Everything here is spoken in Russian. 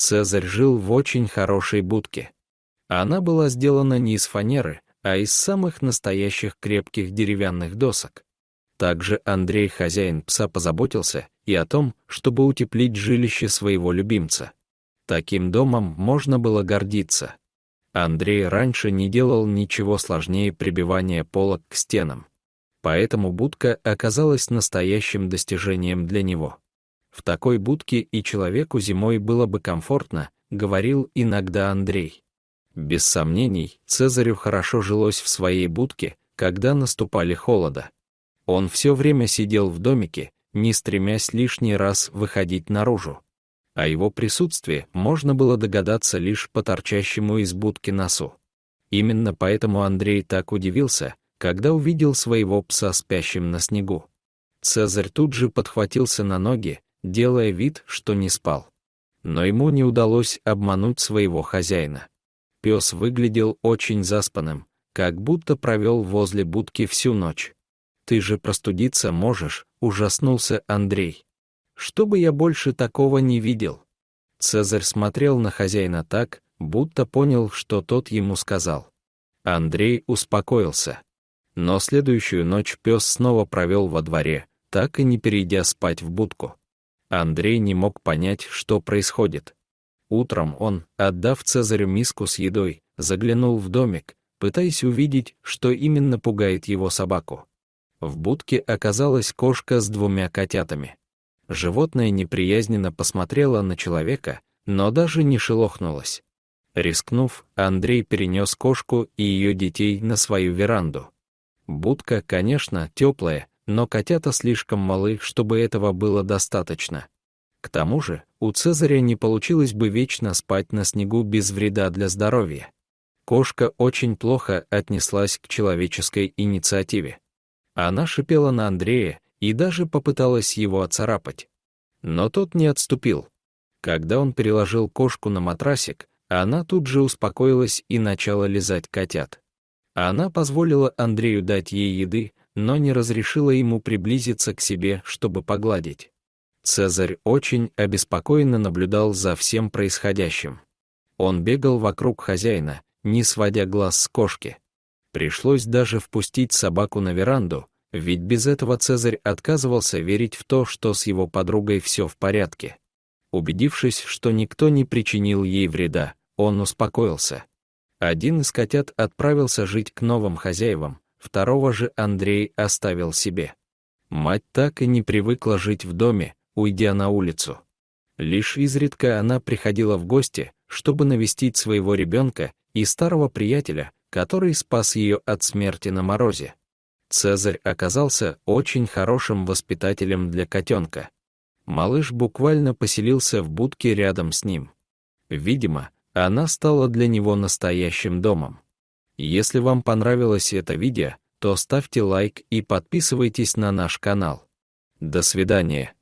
Цезарь жил в очень хорошей будке. Она была сделана не из фанеры, а из самых настоящих крепких деревянных досок. Также Андрей, хозяин пса, позаботился и о том, чтобы утеплить жилище своего любимца. Таким домом можно было гордиться. Андрей раньше не делал ничего сложнее прибивания полок к стенам. Поэтому будка оказалась настоящим достижением для него. В такой будке и человеку зимой было бы комфортно, говорил иногда Андрей. Без сомнений, Цезарю хорошо жилось в своей будке, когда наступали холода. Он все время сидел в домике, не стремясь лишний раз выходить наружу. О его присутствии можно было догадаться лишь по торчащему из будки носу. Именно поэтому Андрей так удивился, когда увидел своего пса спящим на снегу. Цезарь тут же подхватился на ноги, делая вид, что не спал. Но ему не удалось обмануть своего хозяина. Пес выглядел очень заспанным, как будто провел возле будки всю ночь. «Ты же простудиться можешь», — ужаснулся Андрей. «Чтобы я больше такого не видел». Цезарь смотрел на хозяина так, будто понял, что тот ему сказал. Андрей успокоился. Но следующую ночь пес снова провел во дворе, так и не перейдя спать в будку. Андрей не мог понять, что происходит. Утром он, отдав Цезарю миску с едой, заглянул в домик, пытаясь увидеть, что именно пугает его собаку. В будке оказалась кошка с 2 котятами. Животное неприязненно посмотрело на человека, но даже не шелохнулось. Рискнув, Андрей перенес кошку и ее детей на свою веранду. Будка, конечно, теплая, но котята слишком малы, чтобы этого было достаточно. К тому же, у Цезаря не получилось бы вечно спать на снегу без вреда для здоровья. Кошка очень плохо отнеслась к человеческой инициативе. Она шипела на Андрея и даже попыталась его оцарапать. Но тот не отступил. Когда он переложил кошку на матрасик, она тут же успокоилась и начала лизать котят. Она позволила Андрею дать ей еды, но не разрешила ему приблизиться к себе, чтобы погладить. Цезарь очень обеспокоенно наблюдал за всем происходящим. Он бегал вокруг хозяина, не сводя глаз с кошки. Пришлось даже впустить собаку на веранду, ведь без этого Цезарь отказывался верить в то, что с его подругой все в порядке. Убедившись, что никто не причинил ей вреда, он успокоился. Один из котят отправился жить к новым хозяевам, второго же Андрей оставил себе. Мать так и не привыкла жить в доме, уйдя на улицу. Лишь изредка она приходила в гости, чтобы навестить своего ребенка и старого приятеля, который спас ее от смерти на морозе. Цезарь оказался очень хорошим воспитателем для котенка. Малыш буквально поселился в будке рядом с ним. Видимо, она стала для него настоящим домом. Если вам понравилось это видео, то ставьте лайк и подписывайтесь на наш канал. До свидания.